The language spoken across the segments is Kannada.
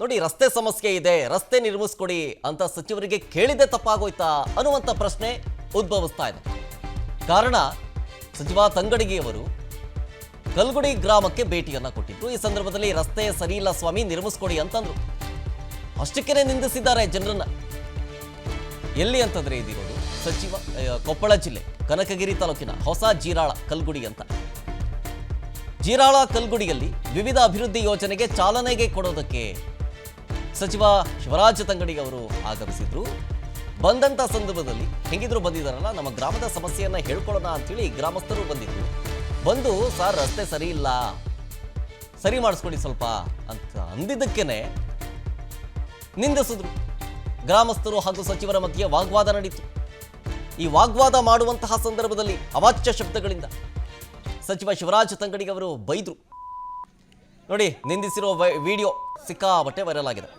ನೋಡಿ, ರಸ್ತೆ ಸಮಸ್ಯೆ ಇದೆ, ರಸ್ತೆ ನಿರ್ಮಿಸ್ಕೊಡಿ ಅಂತ ಸಚಿವರಿಗೆ ಕೇಳಿದೆ ತಪ್ಪಾಗೋಯ್ತಾ ಅನ್ನುವಂಥ ಪ್ರಶ್ನೆ ಉದ್ಭವಿಸ್ತಾ ಇದೆ. ಕಾರಣ, ಸಚಿವ ತಂಗಡಗಿಯವರು ಕಲ್ಗುಡಿ ಗ್ರಾಮಕ್ಕೆ ಭೇಟಿಯನ್ನ ಕೊಟ್ಟಿದ್ರು. ಈ ಸಂದರ್ಭದಲ್ಲಿ ರಸ್ತೆ ಸರಿ ಇಲ್ಲ ಸ್ವಾಮಿ, ನಿರ್ಮಿಸ್ಕೊಡಿ ಅಂತಂದ್ರು. ಅಷ್ಟಕ್ಕೇ ನಿಂದಿಸಿದ್ದಾರೆ ಜನರನ್ನ. ಎಲ್ಲಿ ಅಂತಂದ್ರೆ ಇದಿರೋದು ಕೊಪ್ಪಳ ಜಿಲ್ಲೆ ಕನಕಗಿರಿ ತಾಲೂಕಿನ ಹೊಸ ಜೀರಾಳ ಕಲ್ಗುಡಿ ಅಂತ. ಜೀರಾಳ ಕಲ್ಗುಡಿಯಲ್ಲಿ ವಿವಿಧ ಅಭಿವೃದ್ಧಿ ಯೋಜನೆಗೆ ಚಾಲನೆಗೆ ಕೊಡೋದಕ್ಕೆ ಸಚಿವ ಶಿವರಾಜ ತಂಗಡಿ ಅವರು ಆಗಮಿಸಿದ್ರು. ಬಂದಂತ ಸಂದರ್ಭದಲ್ಲಿ ಹೆಂಗಿದ್ರು ಬಂದಿದ್ದಾರಲ್ಲ, ನಮ್ಮ ಗ್ರಾಮದ ಸಮಸ್ಯೆಯನ್ನ ಹೇಳ್ಕೊಳ್ಳೋಣ ಅಂತೇಳಿ ಗ್ರಾಮಸ್ಥರು ಬಂದಿದ್ರು. ಬಂದು, ಸರ್ ರಸ್ತೆ ಸರಿ ಇಲ್ಲ, ಸರಿ ಮಾಡಿಸ್ಕೊಡಿ ಸ್ವಲ್ಪ ಅಂತ ಅಂದಿದ್ದಕ್ಕೇನೆ ನಿಂದಿಸಿದ್ರು. ಗ್ರಾಮಸ್ಥರು ಹಾಗೂ ಸಚಿವರ ಮಧ್ಯೆ ವಾಗ್ವಾದ ನಡೀತು. ಈ ವಾಗ್ವಾದ ಮಾಡುವಂತಹ ಸಂದರ್ಭದಲ್ಲಿ ಅವಾಚ್ಯ ಶಬ್ದಗಳಿಂದ ಸಚಿವ ಶಿವರಾಜ ತಂಗಡಿ ಅವರು ಬೈದ್ರು. ನೋಡಿ, ನಿಂದಿಸಿರೋ ವಿಡಿಯೋ ಸಿಕ್ಕಾಬಟ್ಟೆ ವೈರಲ್ ಆಗಿದೆ.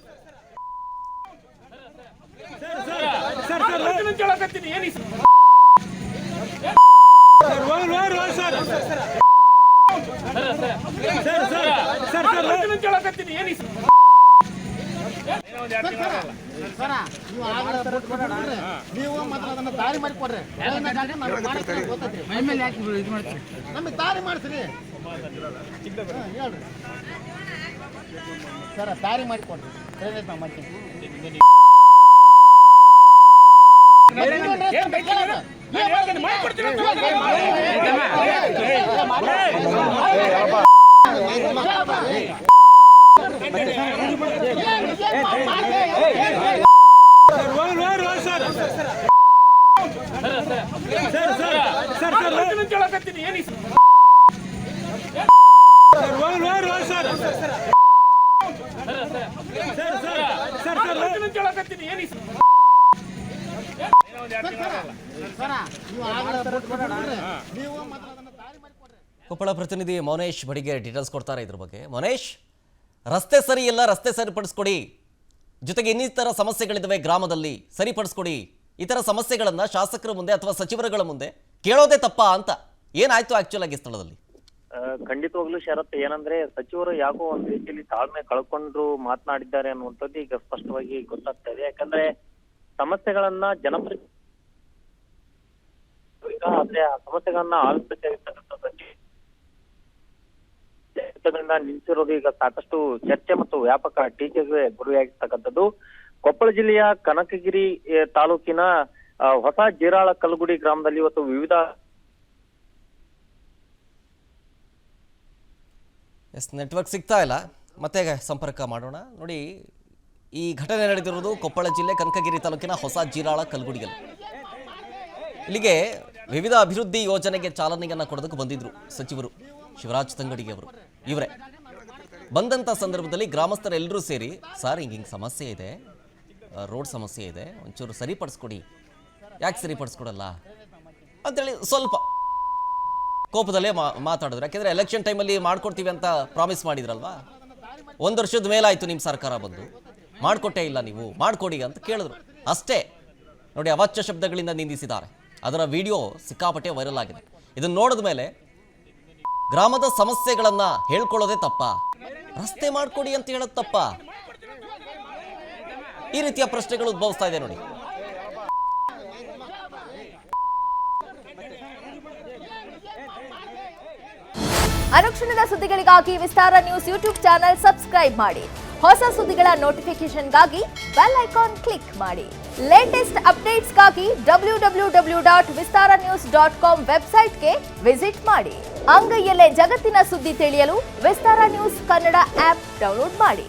ನೀವು ಮಾತ್ರ ಅದನ್ನ ದಾರಿ ಮಾಡಿ ಕೊಡ್ರಿ, ನಮಗೆ ದಾರಿ ಮಾಡಿಸ್ರಿ. ಹೇಳ್ರಿ ಸರ್, ದಾರಿ ಮಾಡಿ ಕೊಡ್ರಿ, ನಾವು ಮಾಡ್ತೀವಿ. ಕೊಪ್ಪಳ ಪ್ರತಿನಿಧಿ ಮೌನೇಶ್ ಬಡಿಗೆ ಡೀಟೇಲ್ಸ್ ಕೊಡ್ತಾರೆ ಇದ್ರ ಬಗ್ಗೆ. ಮೌನೇಶ್, ರಸ್ತೆ ಸರಿ ಇಲ್ಲ, ರಸ್ತೆ ಸರಿಪಡಿಸ್ಕೊಡಿ, ಜೊತೆಗೆ ಇನ್ನಿತರ ಸಮಸ್ಯೆಗಳಿದ್ದಾವೆ ಗ್ರಾಮದಲ್ಲಿ, ಸರಿಪಡಿಸ್ಕೊಡಿ. ಈ ಥರ ಸಮಸ್ಯೆಗಳನ್ನ ಶಾಸಕರ ಮುಂದೆ ಅಥವಾ ಸಚಿವರುಗಳ ಮುಂದೆ ಕೇಳೋದೇ ತಪ್ಪಾ ಅಂತ ಏನಾಯ್ತು ಆಕ್ಚುಲ್ ಆಗಿ ಸ್ಥಳದಲ್ಲಿ? ಖಂಡಿತವಾಗ್ಲೂ ಶರತ್, ಏನಂದ್ರೆ ಸಚಿವರು ಯಾಕೋ ಒಂದ್ ರೀತಿಯಲ್ಲಿ ತಾಳ್ಮೆ ಕಳ್ಕೊಂಡ್ರು ಮಾತನಾಡಿದ್ದಾರೆ ಅನ್ನುವಂಥದ್ದು ಈಗ ಸ್ಪಷ್ಟವಾಗಿ ಗೊತ್ತಾಗ್ತಾ ಇದೆ. ಯಾಕಂದ್ರೆ ಸಮಸ್ಯೆಗಳನ್ನ ಜನಪ್ರತಿನಿಧಿ ಆದ್ರೆ ಆ ಸಮಸ್ಯೆಗಳನ್ನ ಆಲಿಸಬೇಕಾಗಿರ್ತಕ್ಕಂಥ ಸಚಿವರಿಂದ ನಿಂತಿರೋದು ಈಗ ಸಾಕಷ್ಟು ಚರ್ಚೆ ಮತ್ತು ವ್ಯಾಪಕ ಟೀಕೆಗೆ ಗುರಿಯಾಗಿರ್ತಕ್ಕಂಥದ್ದು. ಕೊಪ್ಪಳ ಜಿಲ್ಲೆಯ ಕನಕಗಿರಿ ತಾಲೂಕಿನ ಹೊಸ ಜೀರಾಳ ಕಲ್ಗುಡಿ ಗ್ರಾಮದಲ್ಲಿ ಇವತ್ತು ವಿವಿಧ ನೆಟ್ವರ್ಕ್ ಸಿಗ್ತಾ ಇಲ್ಲ, ಮತ್ತೆ ಸಂಪರ್ಕ ಮಾಡೋಣ. ನೋಡಿ, ಈ ಘಟನೆ ನಡೆದಿರೋದು ಕೊಪ್ಪಳ ಜಿಲ್ಲೆ ಕನಕಗಿರಿ ತಾಲೂಕಿನ ಹೊಸ ಜೀರಾಳ ಕಲ್ಗುಡಿಯಲ್ಲಿ. ಇಲ್ಲಿಗೆ ವಿವಿಧ ಅಭಿವೃದ್ಧಿ ಯೋಜನೆಗೆ ಚಾಲನೆಯನ್ನು ಕೊಡೋದಕ್ಕೆ ಬಂದಿದ್ರು ಸಚಿವರು ಶಿವರಾಜ್ ತಂಗಡಿ ಅವರು. ಇವರೇ ಬಂದಂಥ ಸಂದರ್ಭದಲ್ಲಿ ಗ್ರಾಮಸ್ಥರೆಲ್ಲರೂ ಸೇರಿ, ಸರ್ ಹಿಂಗೆ ಸಮಸ್ಯೆ ಇದೆ, ರೋಡ್ ಸಮಸ್ಯೆ ಇದೆ, ಒಂಚೂರು ಸರಿಪಡಿಸ್ಕೊಡಿ. ಯಾಕೆ ಸರಿಪಡಿಸ್ಕೊಡಲ್ಲ ಅಂತೇಳಿ ಸ್ವಲ್ಪ ಕೋಪದಲ್ಲೇ ಮಾತಾಡಿದ್ರು. ಯಾಕೆಂದರೆ ಎಲೆಕ್ಷನ್ ಟೈಮಲ್ಲಿ ಮಾಡ್ಕೊಡ್ತೀವಿ ಅಂತ ಪ್ರಾಮಿಸ್ ಮಾಡಿದ್ರಲ್ವಾ, 1 ವರ್ಷದ ಮೇಲಾಯಿತು ನಿಮ್ಮ ಸರ್ಕಾರ ಬಂದು, ಮಾಡಿಕೊಟ್ಟೇ ಇಲ್ಲ ನೀವು, ಮಾಡಿಕೊಡಿ ಅಂತ ಕೇಳಿದ್ರು ಅಷ್ಟೇ. ನೋಡಿ, ಅವಾಚ್ಯ ಶಬ್ದಗಳಿಂದ ನಿಂದಿಸಿದ್ದಾರೆ. ಅದರ ವಿಡಿಯೋ ಸಿಕ್ಕಾಪಟ್ಟೆ ವೈರಲ್ ಆಗಿದೆ. ಇದನ್ನು ನೋಡಿದ ಮೇಲೆ ಗ್ರಾಮದ ಸಮಸ್ಯೆಗಳನ್ನ ಹೇಳ್ಕೊಳ್ಳೋದೇ ತಪ್ಪಾ, ರಸ್ತೆ ಮಾಡ್ಕೊಡಿ ಅಂತ ಹೇಳೋದು ತಪ್ಪಾ, ಈ ರೀತಿಯ ಪ್ರಶ್ನೆಗಳು ಉದ್ಭವಿಸ್ತಾ ಇದೆ. ನೋಡಿ, ಅನುಕ್ಷಣದ ಸುದ್ದಿಗಳಿಗಾಗಿ ವಿಸ್ತಾರ ನ್ಯೂಸ್ ಯೂಟ್ಯೂಬ್ ಚಾನೆಲ್ ಸಬ್ಸ್ಕ್ರೈಬ್ ಮಾಡಿ. ಹೊಸ ಸುದ್ದಿಗಳ ನೋಟಿಫಿಕೇಶನ್ಗಾಗಿ ಬೆಲ್ ಐಕಾನ್ ಕ್ಲಿಕ್ ಮಾಡಿ. ಲೇಟೆಸ್ಟ್ ಅಪ್ಡೇಟ್ಸ್ಗಾಗಿ www.vistaranews.com ವೆಬ್ಸೈಟ್ಗೆ ವಿಸಿಟ್ ಮಾಡಿ. ಅಂಗೈಯಲ್ಲೇ ಜಗತ್ತಿನ ಸುದ್ದಿ ತಿಳಿಯಲು ವಿಸ್ತಾರ ನ್ಯೂಸ್ ಕನ್ನಡ ಆಪ್ ಡೌನ್ಲೋಡ್ ಮಾಡಿ.